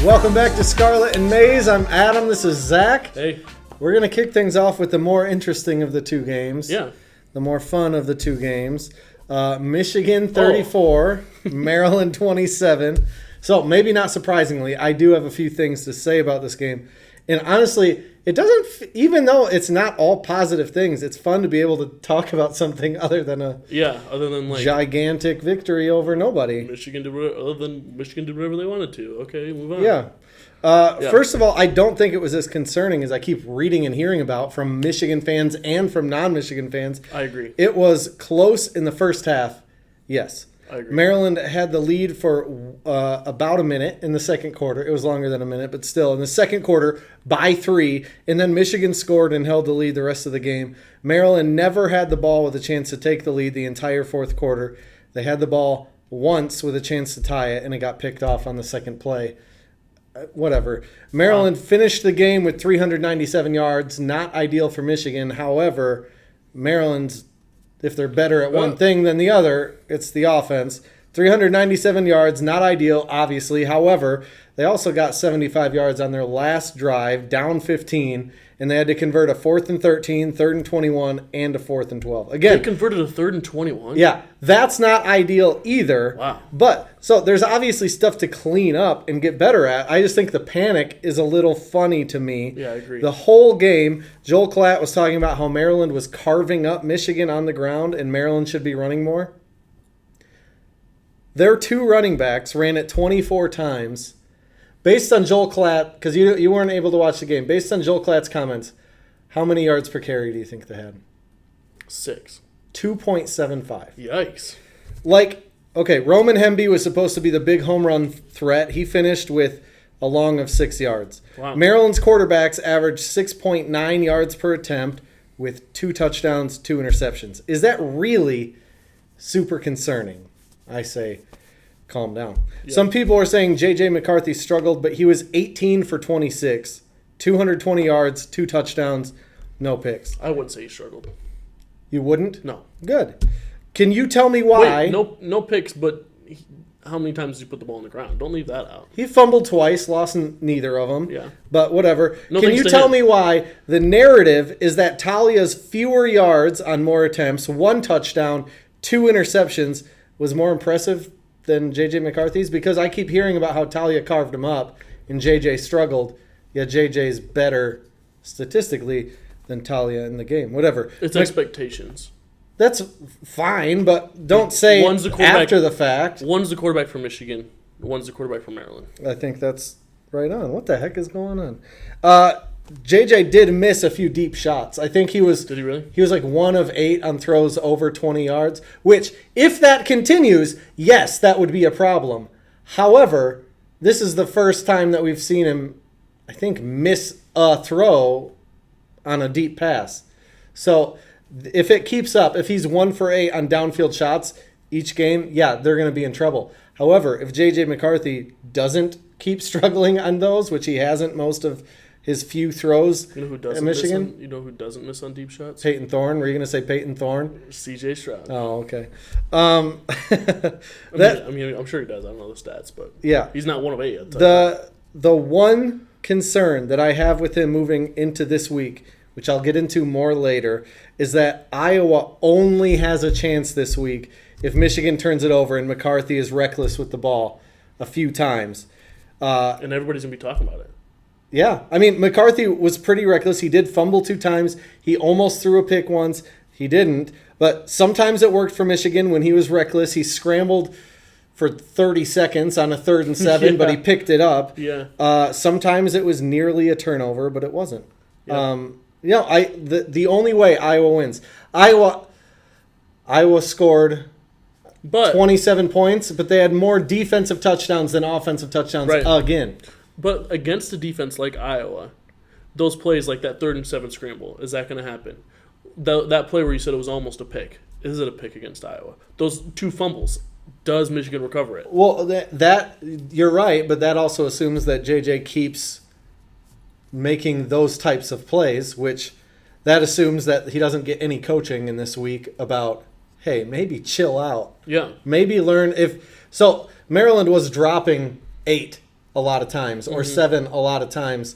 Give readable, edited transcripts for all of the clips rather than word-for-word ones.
Welcome back to Scarlet and Maize. I'm Adam. This is Zach. Hey. We're going to kick things off with the more interesting of the two games. Yeah. The more fun of the two games. Michigan 34, Maryland 27. So maybe not surprisingly, I do have a few things to say about this game. And honestly, it doesn't, even though it's not all positive things, it's fun to be able to talk about something other than a gigantic victory over nobody. Michigan did whatever they wanted to. Okay, move on. Yeah. First of all, I don't think it was as concerning as I keep reading and hearing about from Michigan fans and from non-Michigan fans. I agree. It was close in the first half, yes. I agree. Maryland had the lead for about a minute in the second quarter. It was longer than a minute, but still. In the second quarter, by 3, and then Michigan scored and held the lead the rest of the game. Maryland never had the ball with a chance to take the lead the entire fourth quarter. They had the ball once with a chance to tie it, and it got picked off on the second play. Whatever. Maryland finished the game with 397 yards. Not ideal for Michigan. However, Maryland's, if they're better at one thing than the other, it's the offense. 397 yards, not ideal, obviously. However, they also got 75 yards on their last drive, down 15, and they had to convert a 4th and 13, 3rd and 21, and a 4th and 12. Again, they converted a 3rd and 21? Yeah, that's not ideal either. Wow. But, so there's obviously stuff to clean up and get better at. I just think the panic is a little funny to me. Yeah, I agree. The whole game, Joel Klatt was talking about how Maryland was carving up Michigan on the ground and Maryland should be running more. Their two running backs ran it 24 times. Based on Joel Klatt, because you weren't able to watch the game, based on Joel Klatt's comments, how many yards per carry do you think they had? 6. 2.75. Yikes. Okay, Roman Hemby was supposed to be the big home run threat. He finished with a long of 6 yards. Wow. Maryland's quarterbacks averaged 6.9 yards per attempt with 2 touchdowns, 2 interceptions. Is that really super concerning? I say, calm down. Yeah. Some people are saying J.J. McCarthy struggled, but he was 18 for 26, 220 yards, 2 touchdowns, no picks. I wouldn't say he struggled. You wouldn't? No. Good. Can you tell me why? Wait, no picks, but how many times did you put the ball on the ground? Don't leave that out. He fumbled twice, lost neither of them. Yeah. But whatever. No, can you tell me why the narrative is that Talia's fewer yards on more attempts, 1 touchdown, 2 interceptions was more impressive than J.J. McCarthy's? Because I keep hearing about how Talia carved him up and J.J. struggled, yet J.J.'s better statistically than Talia in the game. Whatever. It's expectations. That's fine, but don't say after the fact. One's the quarterback for Michigan. One's the quarterback for Maryland. I think that's right on. What the heck is going on? JJ did miss a few deep shots. I think he was. Did he really? He was like 1 of 8 on throws over 20 yards, which, if that continues, yes, that would be a problem. However, this is the first time that we've seen him, I think, miss a throw on a deep pass. So if it keeps up, if he's 1 for 8 on downfield shots each game, yeah, they're going to be in trouble. However, if J.J. McCarthy doesn't keep struggling on those, which he hasn't most of his few throws at Michigan. You know who doesn't miss on deep shots? Peyton Thorne. Were you going to say Peyton Thorne? C.J. Stroud. Oh, okay. I'm sure he does. I don't know the stats, but yeah, he's not 1 of 8. The one concern that I have with him moving into this week, which I'll get into more later, is that Iowa only has a chance this week if Michigan turns it over and McCarthy is reckless with the ball a few times. And everybody's going to be talking about it. Yeah. I mean, McCarthy was pretty reckless. He did fumble 2 times. He almost threw a pick once. He didn't. But sometimes it worked for Michigan when he was reckless. He scrambled for 30 seconds on a 3rd and 7, yeah. But he picked it up. Yeah. Sometimes it was nearly a turnover, but it wasn't. Yeah. The only way Iowa wins. Iowa scored 27 points, but they had more defensive touchdowns than offensive touchdowns again. But against a defense like Iowa, those plays like that 3rd and 7 scramble, is that going to happen? That play where you said it was almost a pick, is it a pick against Iowa? Those 2 fumbles, does Michigan recover it? Well, that you're right, but that also assumes that JJ keeps making those types of plays, which that assumes that he doesn't get any coaching in this week about, hey, maybe chill out. Yeah. Maybe learn if – so Maryland was dropping 8 a lot of times or 7 a lot of times.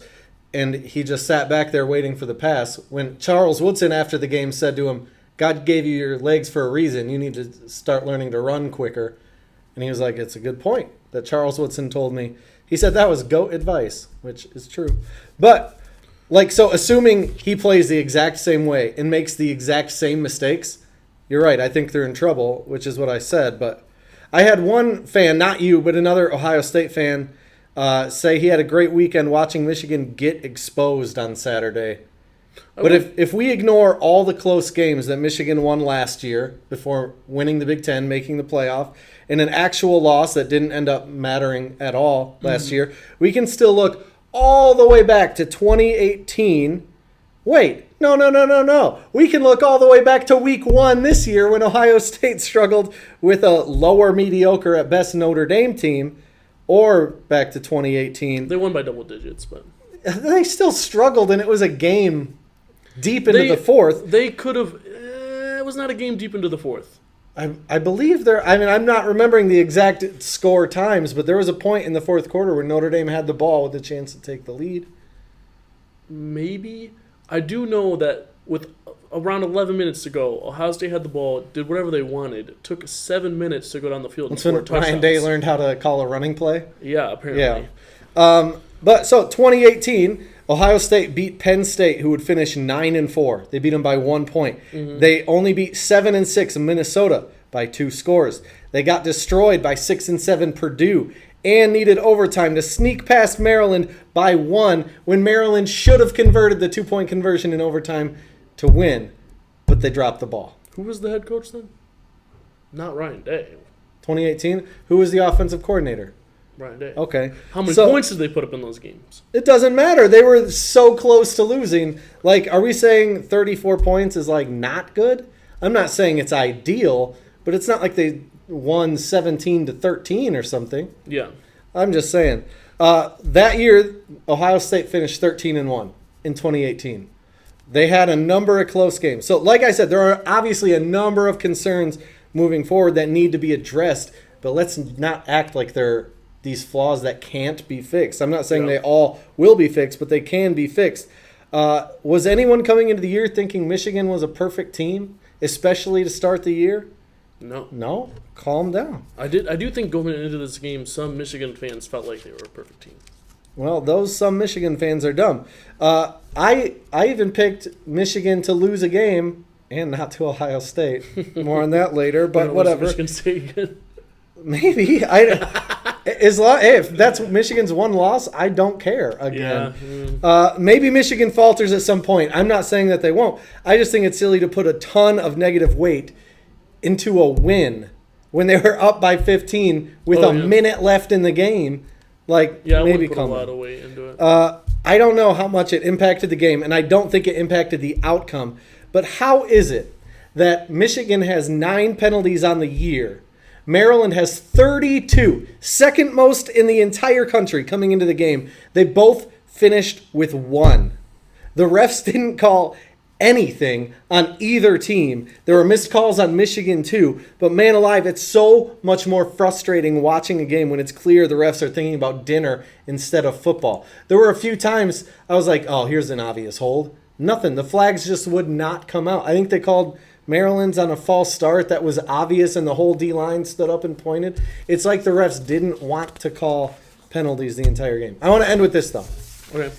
And he just sat back there waiting for the pass. When Charles Woodson after the game said to him, God gave you your legs for a reason. You need to start learning to run quicker. And he was like, it's a good point that Charles Woodson told me. He said that was GOAT advice, which is true. But, so assuming he plays the exact same way and makes the exact same mistakes, you're right. I think they're in trouble, which is what I said. But I had one fan, not you, but another Ohio State fan, say he had a great weekend watching Michigan get exposed on Saturday. But if we ignore all the close games that Michigan won last year before winning the Big Ten, making the playoff, and an actual loss that didn't end up mattering at all last year, we can still look all the way back to 2018. Wait, no. We can look all the way back to week 1 this year when Ohio State struggled with a lower mediocre at best Notre Dame team, or back to 2018. They won by double digits, but they still struggled, and it was a game deep into the fourth. They could have. It was not a game deep into the fourth. I believe there. I mean, I'm not remembering the exact score times, but there was a point in the fourth quarter where Notre Dame had the ball with a chance to take the lead. Maybe. I do know that with around 11 minutes to go, Ohio State had the ball, did whatever they wanted. It took 7 minutes to go down the field. That's when Ryan Day learned how to call a running play. Yeah, apparently. Yeah. But so 2018, Ohio State beat Penn State, who would finish 9-4. They beat them by 1 point. They only beat 7-6 Minnesota by 2 scores. They got destroyed by 6-7 Purdue and needed overtime to sneak past Maryland by 1 when Maryland should have converted the 2-point conversion in overtime to win, but they dropped the ball. Who was the head coach then? Not Ryan Day. 2018, who was the offensive coordinator? Ryan Day. Okay. How many points did they put up in those games? It doesn't matter. They were so close to losing. Are we saying 34 points is, not good? I'm not saying it's ideal, but it's not like they won 17-13 or something. Yeah. I'm just saying. That year, Ohio State finished 13-1 in 2018. They had a number of close games. So, like I said, there are obviously a number of concerns moving forward that need to be addressed, but let's not act like they're these flaws that can't be fixed. I'm not saying they all will be fixed, but they can be fixed. Was anyone coming into the year thinking Michigan was a perfect team, especially to start the year? No? Calm down. I do think going into this game, some Michigan fans felt like they were a perfect team. Well, some Michigan fans are dumb. I even picked Michigan to lose a game and not to Ohio State. More on that later, but whatever. Michigan State again. Maybe. If that's Michigan's one loss, I don't care again. Yeah. Maybe Michigan falters at some point. I'm not saying that they won't. I just think it's silly to put a ton of negative weight into a win when they were up by 15 with a minute left in the game. Maybe put a lot of weight into it. I don't know how much it impacted the game, and I don't think it impacted the outcome. But how is it that Michigan has 9 penalties on the year? Maryland has 32, second most in the entire country coming into the game. They both finished with 1. The refs didn't call anything on either team. There were missed calls on Michigan too, but man alive, it's so much more frustrating watching a game when it's clear the refs are thinking about dinner instead of football. There were a few times I was like, oh, here's an obvious hold. Nothing. The flags just would not come out. I think they called Maryland's on a false start that was obvious and the whole D-line stood up and pointed. It's like the refs didn't want to call penalties the entire game. I want to end with this, though. Okay.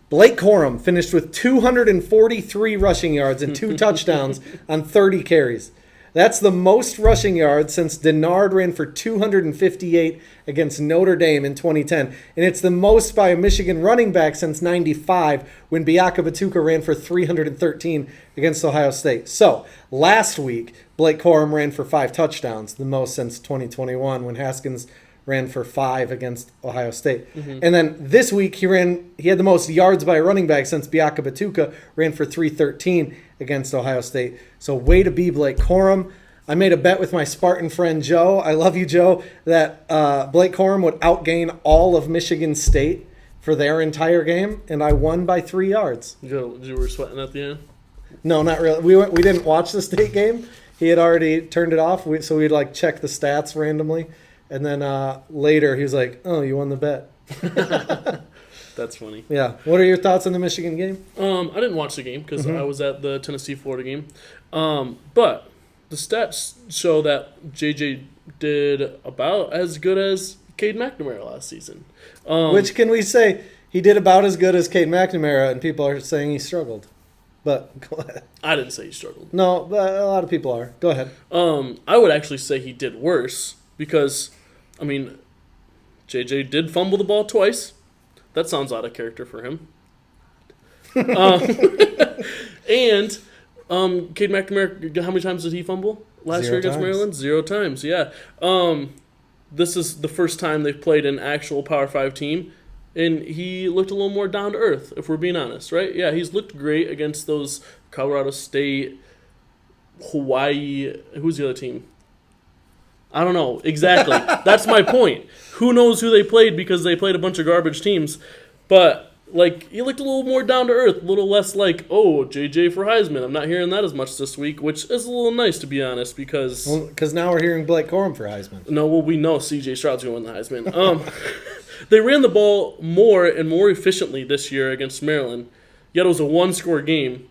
Blake Corum finished with 243 rushing yards and 2 touchdowns on 30 carries. That's the most rushing yards since Denard ran for 258 against Notre Dame in 2010. And it's the most by a Michigan running back since 95 when Biaka Batuka ran for 313 against Ohio State. So, last week, Blake Corum ran for 5 touchdowns, the most since 2021 when Haskins ran for 5 against Ohio State. And then this week, he had the most yards by a running back since Biaka Batuka ran for 313 against Ohio State. So way to be Blake Corum. I made a bet with my Spartan friend Joe. I love you, Joe, that Blake Corum would outgain all of Michigan State for their entire game, and I won by 3 yards. You were sweating at the end? No, not really. We didn't watch the State game. He had already turned it off, so we'd check the stats randomly. And then later he was like, "Oh, you won the bet." That's funny. Yeah. What are your thoughts on the Michigan game? I didn't watch the game because I was at the Tennessee-Florida game. But the stats show that JJ did about as good as Cade McNamara last season. Which can we say he did about as good as Cade McNamara, and people are saying he struggled. But go ahead. I didn't say he struggled. No, but a lot of people are. Go ahead. I would actually say he did worse because, I mean, JJ did fumble the ball twice. That sounds out of character for him. And Cade McNamara, how many times did he fumble last year against Maryland? 0 times, yeah. This is the first time they've played an actual Power 5 team, and he looked a little more down to earth, if we're being honest, right? Yeah, he's looked great against those Colorado State, Hawaii. Who's the other team? I don't know. Exactly. That's my point. Who knows who they played because they played a bunch of garbage teams. But, like, he looked a little more down to earth, a little less like, oh, JJ for Heisman. I'm not hearing that as much this week, which is a little nice, to be honest, because... Well, because now we're hearing Blake Corum for Heisman. No, well, we know CJ Stroud's going to win the Heisman. They ran the ball more and more efficiently this year against Maryland, yet it was a one-score game.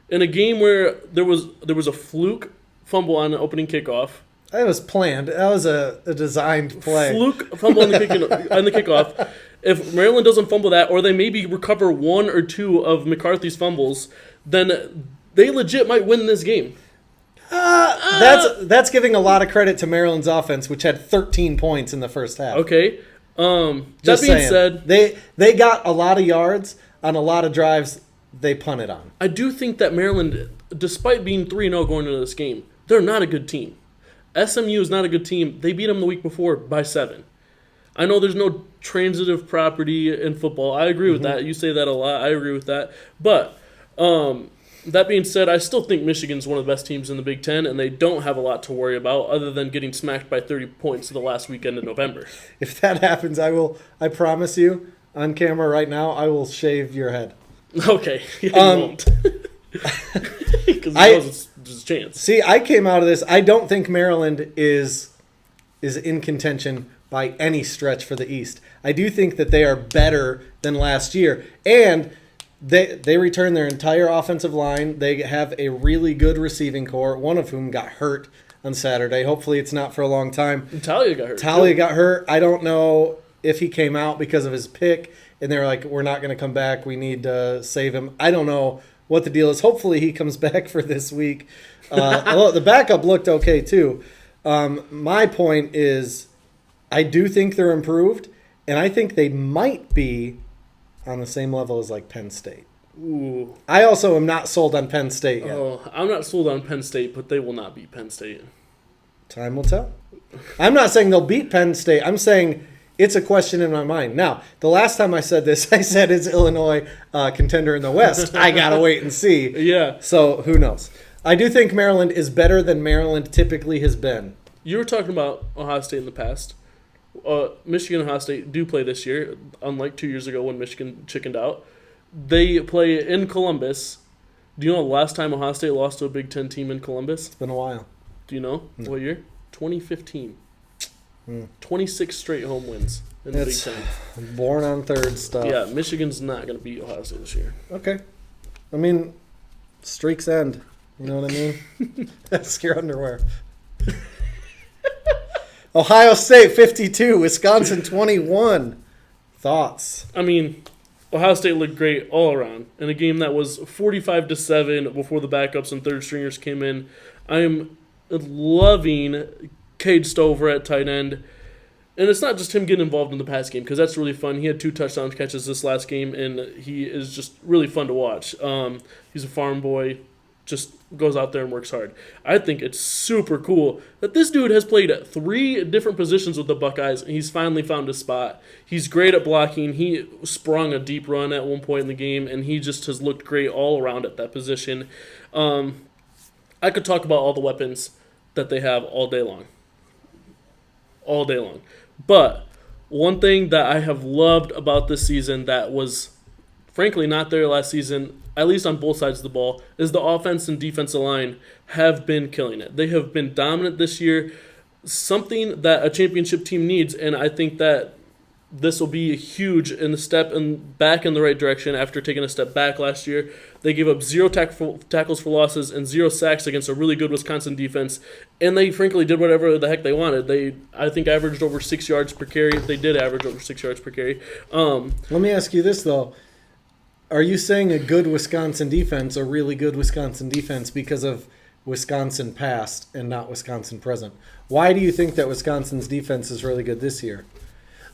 In a game where there was a fluke fumble on the opening kickoff. That was planned. That was a designed play. Fluke fumble on the kickoff. If Maryland doesn't fumble that, or they maybe recover 1 or 2 of McCarthy's fumbles, then they legit might win this game. That's giving a lot of credit to Maryland's offense, which had 13 points in the first half. Okay. That being said, they got a lot of yards on a lot of drives they punted on. I do think that Maryland, despite being 3-0 going into this game, they're not a good team. SMU is not a good team. They beat them the week before by 7. I know there's no transitive property in football. I agree with that. You say that a lot. I agree with that. But that being said, I still think Michigan's one of the best teams in the Big Ten, and they don't have a lot to worry about other than getting smacked by 30 points the last weekend in November. If that happens, I promise you, on camera right now, I will shave your head. Okay. Yeah, you won't. Because there's a chance. See, I came out of this. I don't think Maryland is in contention by any stretch for the East. I do think that they are better than last year. And they return their entire offensive line. They have a really good receiving core, one of whom got hurt on Saturday. Hopefully it's not for a long time. And Talia got hurt. Talia got hurt. I don't know if he came out because of his pick, and they were like, we're not going to come back. We need to save him. I don't know what the deal is. Hopefully he comes back for this week. Although the backup looked okay too. My point is I do think they're improved, and I think they might be on the same level as like Penn State. Ooh. I also am not sold on Penn State yet. Oh, I'm not sold on Penn State, but they will not beat Penn State. Time will tell. I'm not saying they'll beat Penn State. I'm saying it's a question in my mind. Now, the last time I said this, I said is Illinois contender in the West. I got to wait and see. Yeah. So who knows? I do think Maryland is better than Maryland typically has been. You were talking about Ohio State in the past. Michigan and Ohio State do play this year, unlike 2 years ago when Michigan chickened out. They play in Columbus. Do you know the last time Ohio State lost to a Big Ten team in Columbus? It's been a while. Do you know what year? 2015. 26 straight home wins in the Big Ten. Born on third stuff. Yeah, Michigan's not going to beat Ohio State this year. Okay. I mean, streaks end. You know what I mean? That's your underwear. Ohio State 52, Wisconsin 21. Thoughts? I mean, Ohio State looked great all around in a game that was 45-7 before the backups and third stringers came in. I am loving Cade Stover at tight end. And it's not just him getting involved in the pass game because that's really fun. He had 2 touchdown catches this last game, and he is just really fun to watch. He's a farm boy, just goes out there and works hard. I think it's super cool that this dude has played 3 different positions with the Buckeyes, and he's finally found his spot. He's great at blocking. He sprung a deep run at one point in the game, and he just has looked great all around at that position. I could talk about all the weapons that they have all day long. All day long. But one thing that I have loved about this season that was frankly not there last season, at least on both sides of the ball, is the offense and defensive line have been killing it. They have been dominant this year. something that a championship team needs, and I think that this will be huge in a step back in the right direction after taking a step back last year. They gave up 0 tackles for losses and 0 sacks against a really good Wisconsin defense, and they frankly did whatever the heck they wanted. They, I think, averaged over 6 yards per carry. They did average over 6 yards per carry. Let me ask you this, though. Are you saying a good Wisconsin defense, a really good Wisconsin defense, because of Wisconsin past and not Wisconsin present? Why do you think that Wisconsin's defense is really good this year?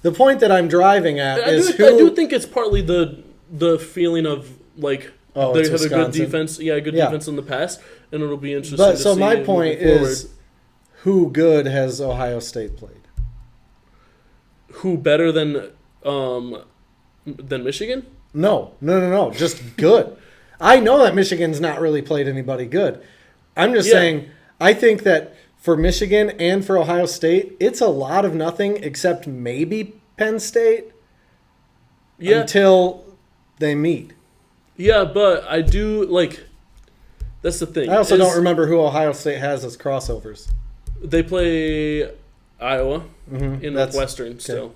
The point that I'm driving at I do think it's partly the feeling of like they have Wisconsin. a good defense, defense in the past, and it'll be interesting. But so my point is, who good has Ohio State played? Who better than Michigan? No, just good. I know that Michigan's not really played anybody good. I'm just saying, I think that for Michigan and for Ohio State, it's a lot of nothing except maybe Penn State until they meet. Yeah, but I do, that's the thing. I also don't remember who Ohio State has as crossovers. They play Iowa in Northwestern still.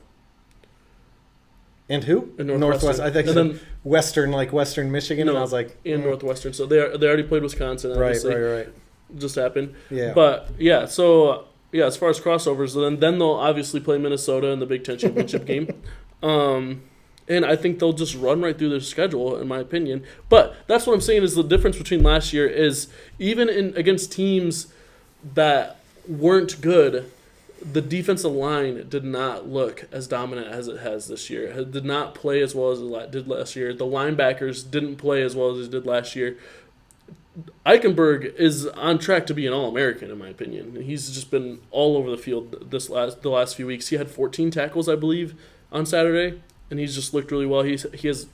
And who? In Northwestern. I think so. Western, like Western Michigan. No, and I was like, Northwestern. So they already played Wisconsin. Obviously. Right. Just happened. Yeah. But so as far as crossovers, then they'll obviously play Minnesota in the Big Ten championship game. And I think they'll just run right through their schedule, in my opinion. But that's what I'm saying is the difference between last year is even against teams that weren't good, the defensive line did not look as dominant as it has this year. It did not play as well as it did last year. The linebackers didn't play as well as they did last year. Eichenberg is on track to be an All-American, in my opinion. He's just been all over the field the last few weeks. He had 14 tackles, I believe, on Saturday, and he's just looked really well. He has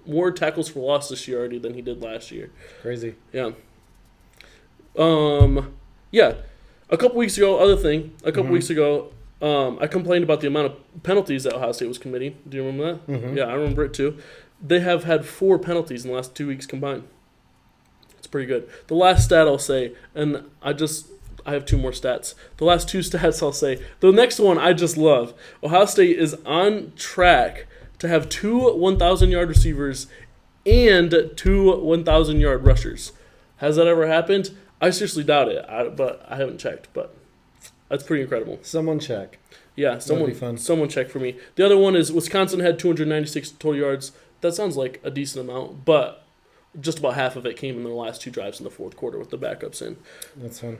more tackles for loss this year already than he did last year. Crazy. Yeah. A couple weeks ago, weeks ago, I complained about the amount of penalties that Ohio State was committing. Do you remember that? Mm-hmm. Yeah, I remember it too. They have had 4 penalties in the last 2 weeks combined. It's pretty good. The last stat I'll say, and I have 2 more stats. The last 2 stats I'll say. The next one I just love. Ohio State is on track to have 2 1,000-yard receivers and 2 1,000-yard rushers. Has that ever happened? I seriously doubt it, but I haven't checked. But that's pretty incredible. Someone check. Yeah, someone check for me. The other one is Wisconsin had 296 total yards. That sounds like a decent amount, but just about half of it came in the last 2 drives in the fourth quarter with the backups in. That's fun.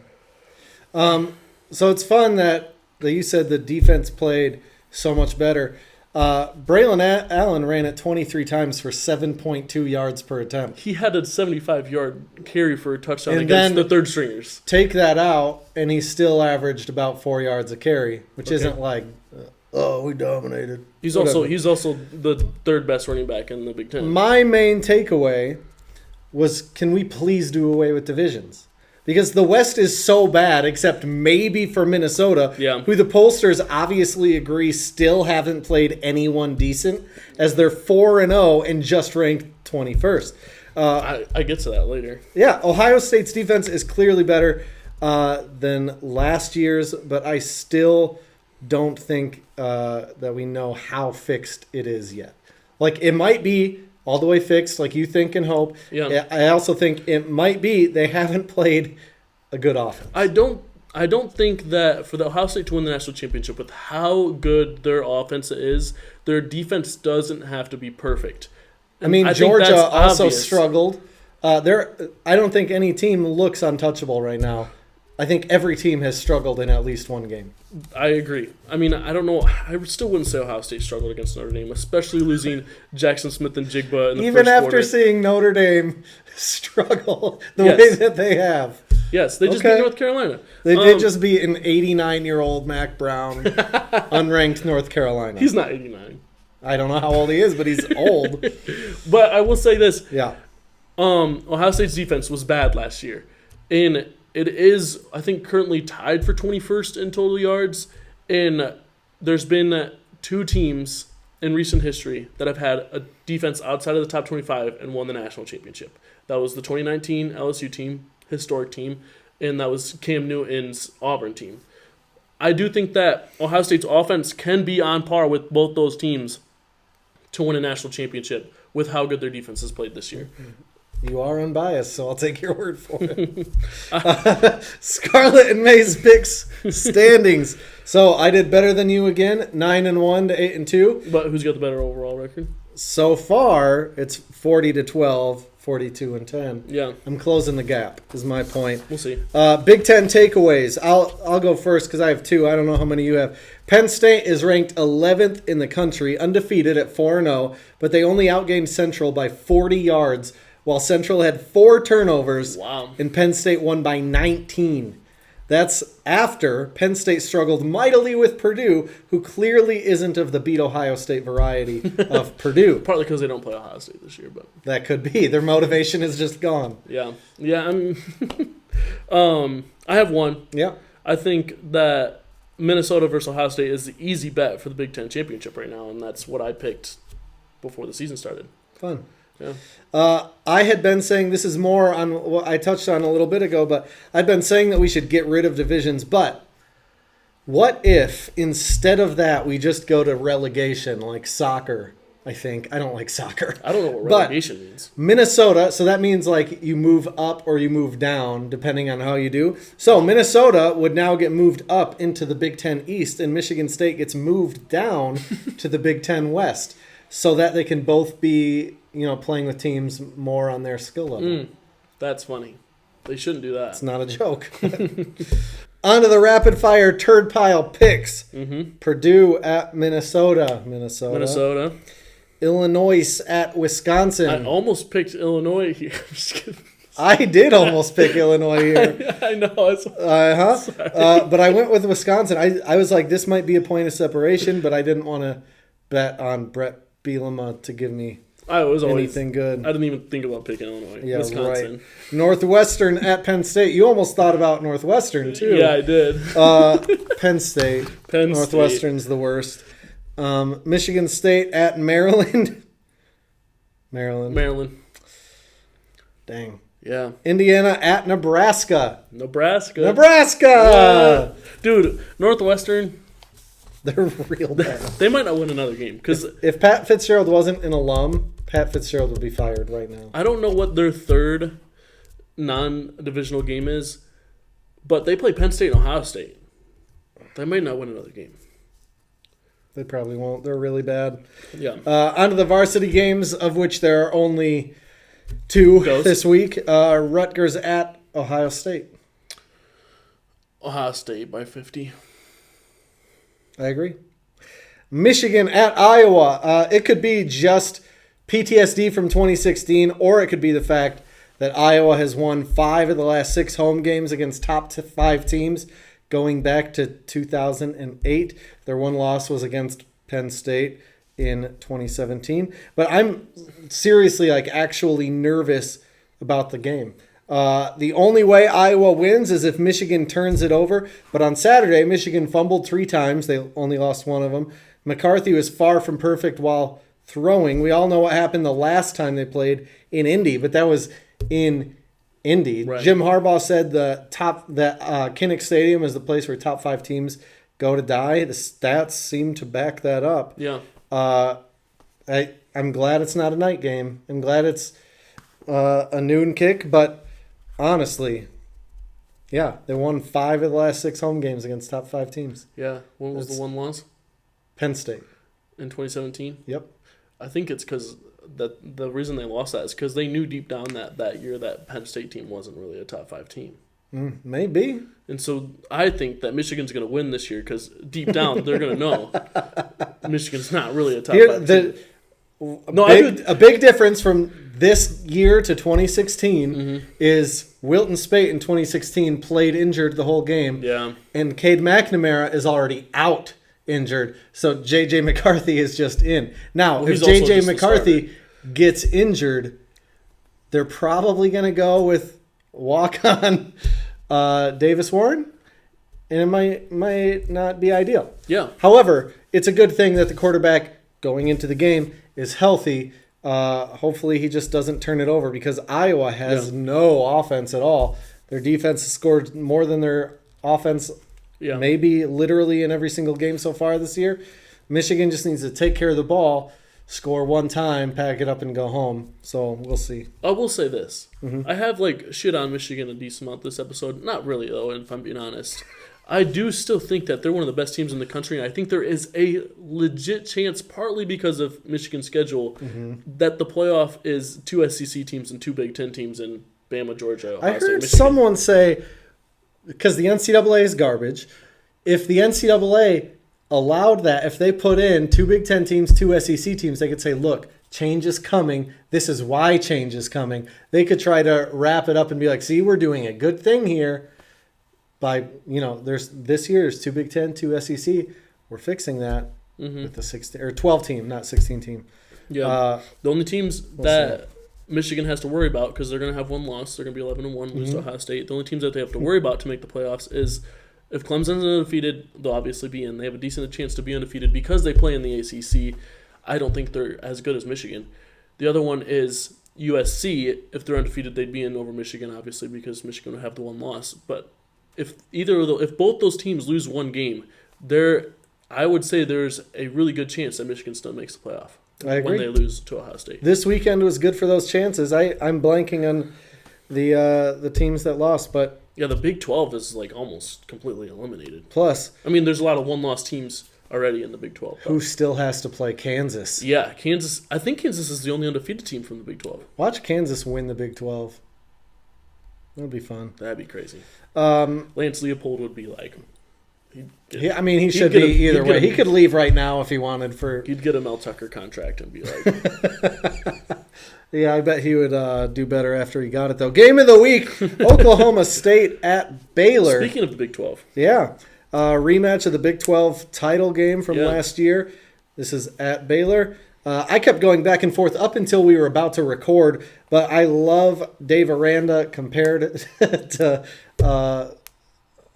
So it's fun that you said the defense played so much better. Braylon Allen ran it 23 times for 7.2 yards per attempt. He had a 75-yard carry for a touchdown against the third stringers. Take that out, and he still averaged about 4 yards a carry, which isn't like, we dominated. He's also the third best running back in the Big Ten. My main takeaway was, can we please do away with divisions? Because the West is so bad, except maybe for Minnesota, who the pollsters obviously agree still haven't played anyone decent, as they're 4-0 and just ranked 21st. I get to that later. Yeah, Ohio State's defense is clearly better than last year's, but I still don't think that we know how fixed it is yet. Like, it might be all the way fixed, like you think and hope. Yeah. I also think it might be they haven't played a good offense. I don't think that for the Ohio State to win the national championship with how good their offense is, their defense doesn't have to be perfect. And I mean, Georgia also struggled. I don't think any team looks untouchable right now. I think every team has struggled in at least one game. I agree. I mean, I don't know. I still wouldn't say Ohio State struggled against Notre Dame, especially losing Jackson Smith and Jigba in the even first after quarter. Seeing Notre Dame struggle the way that they have. Yes, they just beat North Carolina. They did just beat an 89-year-old Mac Brown, unranked North Carolina. He's not 89. I don't know how old he is, but he's old. But I will say this. Yeah. Ohio State's defense was bad last year. And it is, I think, currently tied for 21st in total yards. And there's been 2 teams in recent history that have had a defense outside of the top 25 and won the national championship. That was the 2019 LSU team, historic team, and that was Cam Newton's Auburn team. I do think that Ohio State's offense can be on par with both those teams to win a national championship with how good their defense has played this year. You are unbiased, so I'll take your word for it. Scarlett and May's picks standings. So I did better than you again, 9-1 to 8-2. But who's got the better overall record? So far, it's 40-12, 42-10. Yeah. I'm closing the gap, is my point. We'll see. Big Ten takeaways. I'll go first because I have two. I don't know how many you have. Penn State is ranked 11th in the country, undefeated at 4-0, but they only outgained Central by 40 yards, while Central had 4 turnovers, Wow. and Penn State won by 19. That's after Penn State struggled mightily with Purdue, who clearly isn't of the beat Ohio State variety of Purdue. Partly because they don't play Ohio State this year, but That could be. Their motivation is just gone. yeah. I have one. Yeah. I think that Minnesota versus Ohio State is the easy bet for the Big Ten championship right now, and that's what I picked before the season started. Fun. Yeah. I had been saying, this is more on what I touched on a little bit ago, but I've been saying that we should get rid of divisions. But what if instead of that we just go to relegation like soccer? I think. I don't like soccer. I don't know what But relegation means. Minnesota, so that means like you move up or you move down depending on how you do. So Minnesota would now get moved up into the Big Ten East, and Michigan State gets moved down to the Big Ten West, so that they can both be, playing with teams more on their skill level. That's funny. They shouldn't do that. It's not a joke. On to the rapid fire turd pile picks. Purdue at Minnesota. Minnesota. Illinois at Wisconsin. I almost picked Illinois here. I'm just kidding. I did almost pick Illinois here. I know. But I went with Wisconsin. I was like, this might be a point of separation, but I didn't want to bet on Brett Bielema to give me anything good. I didn't even think about picking Illinois. Yeah, Wisconsin. right. Northwestern at Penn State. You almost thought about Northwestern, too. Yeah, I did. Penn State. Penn Northwestern's the worst. Michigan State at Maryland. Maryland. Dang. Yeah. Indiana at Nebraska. Nebraska. Yeah. Dude, Northwestern. They're real bad. They might not win another game. Because if Pat Fitzgerald wasn't an alum, Pat Fitzgerald would be fired right now. I don't know what their third non-divisional game is, but they play Penn State and Ohio State. They might not win another game. They probably won't. They're really bad. Yeah. On to the varsity games, of which there are only 2 this week. Rutgers at Ohio State. Ohio State by 50. I agree. Michigan at Iowa. It could be just PTSD from 2016, or it could be the fact that Iowa has won 5 of the last 6 home games against top 5 teams going back to 2008. Their one loss was against Penn State in 2017. But I'm seriously, actually nervous about the game. The only way Iowa wins is if Michigan turns it over. But on Saturday, Michigan fumbled 3 times. They only lost 1 of them. McCarthy was far from perfect while throwing. We all know what happened the last time they played in Indy, but that was in Indy. Right. Jim Jim Harbaugh said that Kinnick Stadium is the place where top 5 teams go to die. The stats seem to back that up. Yeah. I'm glad it's not a night game. I'm glad it's a noon kick, but honestly, yeah, they won 5 of the last 6 home games against top 5 teams. Yeah. When was the one loss? Penn State. In 2017? Yep. I think it's because the reason they lost that is because they knew deep down that year that Penn State team wasn't really a top 5 team. Maybe. And so I think that Michigan's going to win this year because deep down they're going to know Michigan's not really a top 5 team. A big difference from this year to 2016 is Wilton Spate in 2016 played injured the whole game. Yeah. And Cade McNamara is already out injured. So J.J. McCarthy is just in. Now, if J.J. McCarthy gets injured, they're probably going to go with walk-on Davis Warren. And it might not be ideal. Yeah. However, it's a good thing that the quarterback going into the game is healthy. Hopefully he just doesn't turn it over because Iowa has no offense at all. Their defense has scored more than their offense, maybe literally in every single game so far this year. Michigan just needs to take care of the ball, score one time, pack it up, and go home. So we'll see. I will say this. I have shit on Michigan a decent amount this episode. Not really, though, if I'm being honest. I do still think that they're one of the best teams in the country, and I think there is a legit chance, partly because of Michigan's schedule, that the playoff is 2 SEC teams and 2 Big Ten teams in Bama, Georgia, Ohio I State, heard Michigan. someone say, because the NCAA is garbage, if the NCAA allowed that, if they put in 2 Big Ten teams, 2 SEC teams, they could say, look, change is coming. This is why change is coming. They could try to wrap it up and be like, see, we're doing a good thing here. By, this year there's 2 Big Ten, 2 SEC. We're fixing that with the 16 or 12 team, not 16 team. Yeah. The only teams that Michigan has to worry about, because they're going to have one loss, they're going to be 11-1, lose to Ohio State. The only teams that they have to worry about to make the playoffs is if Clemson's undefeated, they'll obviously be in. They have a decent chance to be undefeated because they play in the ACC. I don't think they're as good as Michigan. The other one is USC. If they're undefeated, they'd be in over Michigan, obviously, because Michigan would have the one loss. But if both those teams lose one game, I would say there's a really good chance that Michigan still makes the playoff. I agree. When they lose to Ohio State. This weekend was good for those chances. I'm blanking on the teams that lost, but yeah, the Big 12 is almost completely eliminated. Plus, I mean, there's a lot of one-loss teams already in the Big 12. Who still has to play Kansas? Yeah, Kansas. I think Kansas is the only undefeated team from the Big 12. Watch Kansas win the Big 12. That'd be fun. That'd be crazy. Lance Leopold would be like... he should be either way. He could leave right now if he wanted. He'd get a Mel Tucker contract and be like... Yeah, I bet he would do better after he got it, though. Game of the week, Oklahoma State at Baylor. Speaking of the Big 12. Yeah. Rematch of the Big 12 title game from last year. This is at Baylor. I kept going back and forth up until we were about to record, but I love Dave Aranda compared to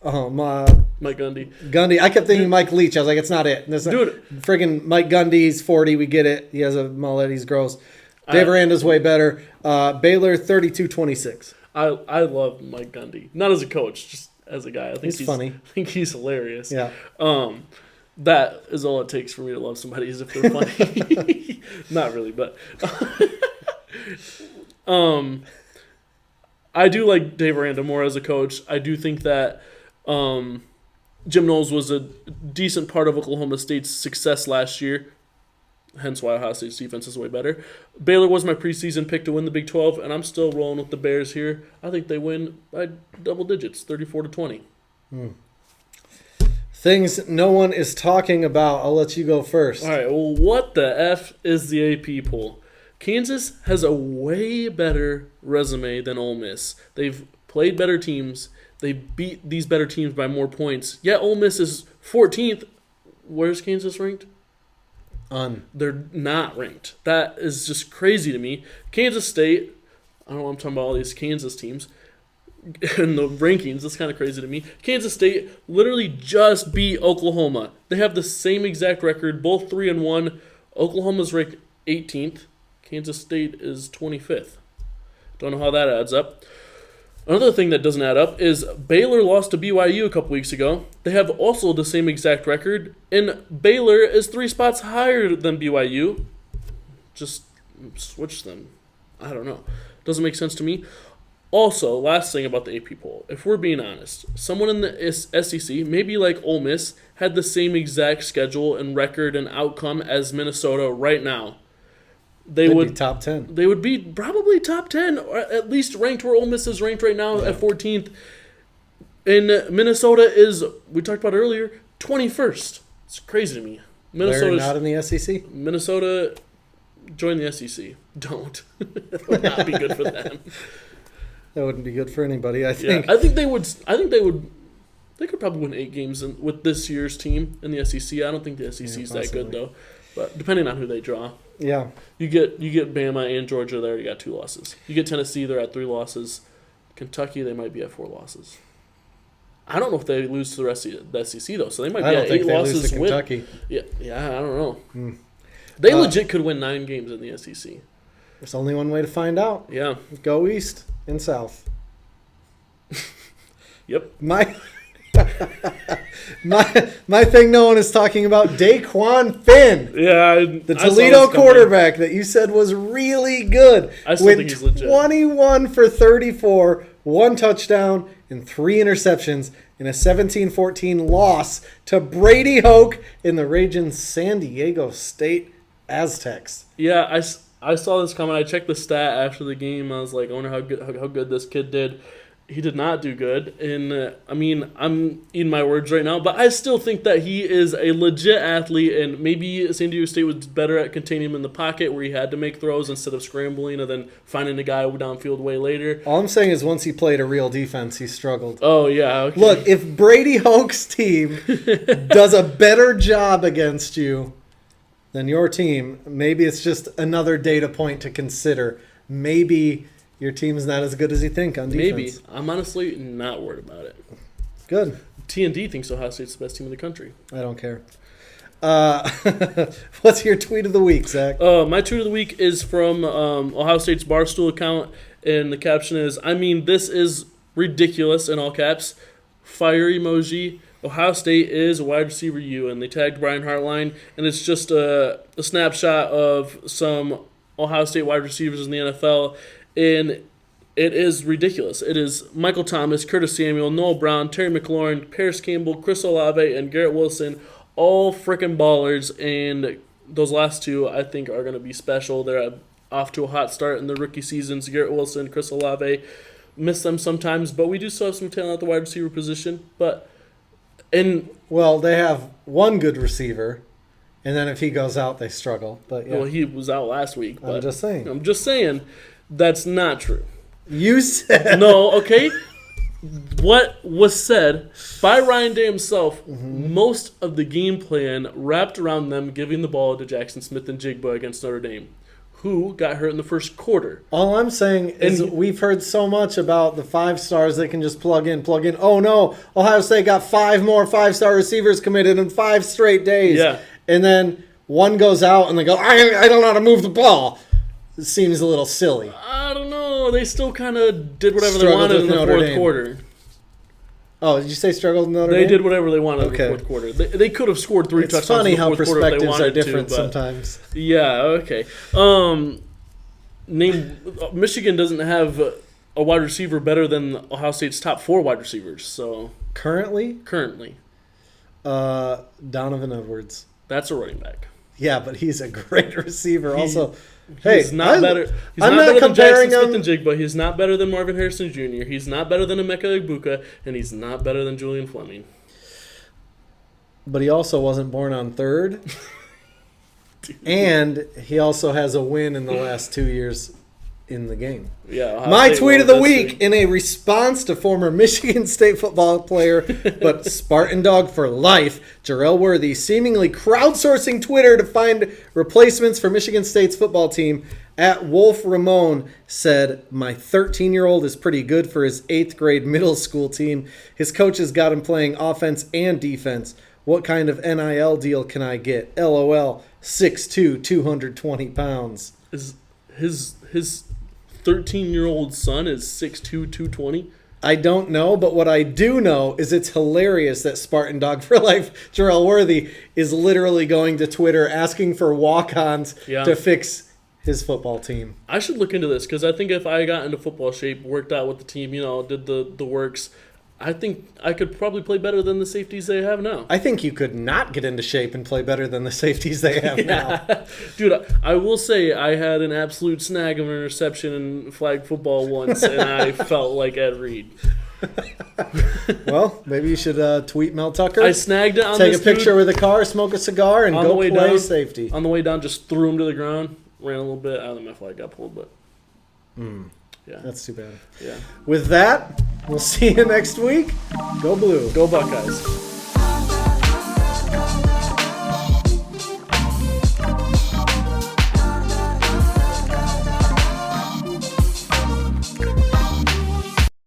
Mike Gundy. I kept thinking Mike Leach. I was like, it's not it. Dude. Friggin' Mike Gundy, he's 40. We get it. He has a mullet. He's gross. Dave Aranda's way better. Baylor 32-26. I love Mike Gundy. Not as a coach, just as a guy. I think he's funny. I think he's hilarious. Yeah. That is all it takes for me to love somebody, is if they're funny. Not really, but I do like Dave Aranda more as a coach. I do think that Jim Knowles was a decent part of Oklahoma State's success last year. Hence why Ohio State's defense is way better. Baylor was my preseason pick to win the Big 12, and I'm still rolling with the Bears here. I think they win by double digits, 34-20. Things no one is talking about. I'll let you go first. All right, well, what the F is the AP poll? Kansas has a way better resume than Ole Miss. They've played better teams. They beat these better teams by more points. Yet Ole Miss is 14th. Where's Kansas ranked? They're not ranked. That is just crazy to me. Kansas State, I don't know what I'm talking about all these Kansas teams and the rankings. That's kind of crazy to me. Kansas State literally just beat Oklahoma. They have the same exact record, both 3-1. Oklahoma's ranked 18th. Kansas State is 25th. Don't know how that adds up. Another thing that doesn't add up is Baylor lost to BYU a couple weeks ago. They have also the same exact record, and Baylor is 3 spots higher than BYU. Just switch them. I don't know. Doesn't make sense to me. Also, last thing about the AP poll. If we're being honest, someone in the SEC, maybe like Ole Miss, had the same exact schedule and record and outcome as Minnesota right now. They'd be top 10. They would be probably top 10, or at least ranked where Ole Miss is ranked right now at 14th. And Minnesota is, we talked about earlier, 21st. It's crazy to me. They're not in the SEC? Minnesota, join the SEC. Don't. That would not be good for them. That wouldn't be good for anybody, I think. Yeah, I think they would. They could probably win 8 games with this year's team in the SEC. I don't think the SEC is that good, though. But depending on who they draw. Yeah. You get Bama and Georgia, they already got 2 losses. You get Tennessee, they're at 3 losses. Kentucky, they might be at 4 losses. I don't know if they lose to the rest of the SEC, though. So they might be at 8 losses. Lose to Kentucky. Yeah, I don't know. They legit could win 9 games in the SEC. There's only one way to find out. Yeah. Go east and south. Yep. My thing no one is talking about, Daquan Finn. Yeah. The Toledo quarterback that you said was really good. I still think he's legit. 21 for 34, 1 touchdown, and 3 interceptions in a 17-14 loss to Brady Hoke in the raging San Diego State Aztecs. Yeah, I saw this coming. I checked the stat after the game. I was like, I wonder how good this kid did. He did not do good. And, I'm eating my words right now, but I still think that he is a legit athlete, and maybe San Diego State was better at containing him in the pocket where he had to make throws instead of scrambling and then finding a guy downfield way later. All I'm saying is once he played a real defense, he struggled. Oh, yeah. Okay. Look, if Brady Hoke's team does a better job against you than your team, maybe it's just another data point to consider. Maybe your team's not as good as you think on defense. Maybe. I'm honestly not worried about it. Good. TND thinks Ohio State's the best team in the country. I don't care. What's your tweet of the week, Zach? My tweet of the week is from Ohio State's Barstool account, and the caption is, this is ridiculous, in all caps. Fire emoji. Ohio State is a wide receiver U, and they tagged Brian Hartline, and it's just a snapshot of some Ohio State wide receivers in the NFL, and it is ridiculous. It is Michael Thomas, Curtis Samuel, Noel Brown, Terry McLaurin, Paris Campbell, Chris Olave, and Garrett Wilson, all freaking ballers, and those last two I think are going to be special. They're off to a hot start in the rookie seasons. Garrett Wilson, Chris Olave, miss them sometimes, but we do still have some talent at the wide receiver position. Well, they have one good receiver, and then if he goes out, they struggle. But yeah. Well, he was out last week. But I'm just saying. That's not true. You said. No, okay. What was said by Ryan Day himself, most of the game plan wrapped around them giving the ball to Jackson Smith and Jigba against Notre Dame, who got hurt in the first quarter. All I'm saying is we've heard so much about the 5-stars they can just plug in. Oh, no, Ohio State got 5 more 5-star receivers committed in 5 straight days. Yeah. And then one goes out and they go, I don't know how to move the ball. It seems a little silly. I don't know. They still kind of did whatever they wanted in the fourth quarter. Oh, did you say struggled in Notre They Dame? did whatever they wanted in the fourth quarter. They could have scored 3 touchdowns funny in the how fourth quarter if they perspectives wanted are different to, sometimes. Yeah, okay. Michigan doesn't have a wide receiver better than Ohio State's top 4 wide receivers. So Currently? Donovan Edwards. That's a running back. Yeah, but he's a great receiver. He's not better. He's not better than Jackson Smith and Jigba. He's not better than Marvin Harrison Jr. He's not better than Emeka Egbuka, and he's not better than Julian Fleming. But he also wasn't born on Third, and he also has a win in the last 2 years in the game. Yeah. My tweet of the week, in a response to former Michigan State football player, but Spartan dog for life, Jarrell Worthy, seemingly crowdsourcing Twitter to find replacements for Michigan State's football team, at Wolf Ramon said, "My 13-year-old is pretty good for his 8th grade middle school team. His coaches got him playing offense and defense. What kind of NIL deal can I get? LOL, 6'2", 220 pounds." His 13-year-old son is 6'2", 220? I don't know, but what I do know is it's hilarious that Spartan Dog for Life, Jarrell Worthy, is literally going to Twitter asking for walk-ons to fix his football team. I should look into this, because I think if I got into football shape, worked out with the team, did the works, I think I could probably play better than the safeties they have now. I think you could not get into shape and play better than the safeties they have now. Dude, I will say I had an absolute snag of an interception in flag football once, and I felt like Ed Reed. Well, maybe you should tweet Mel Tucker. I snagged it on take this a picture dude, with a car, smoke a cigar, and go play down, safety. On the way down, just threw him to the ground, ran a little bit. I don't think my flag got pulled, but... Yeah. That's too bad. Yeah. With that, we'll see you next week. Go Blue. Go Buckeyes.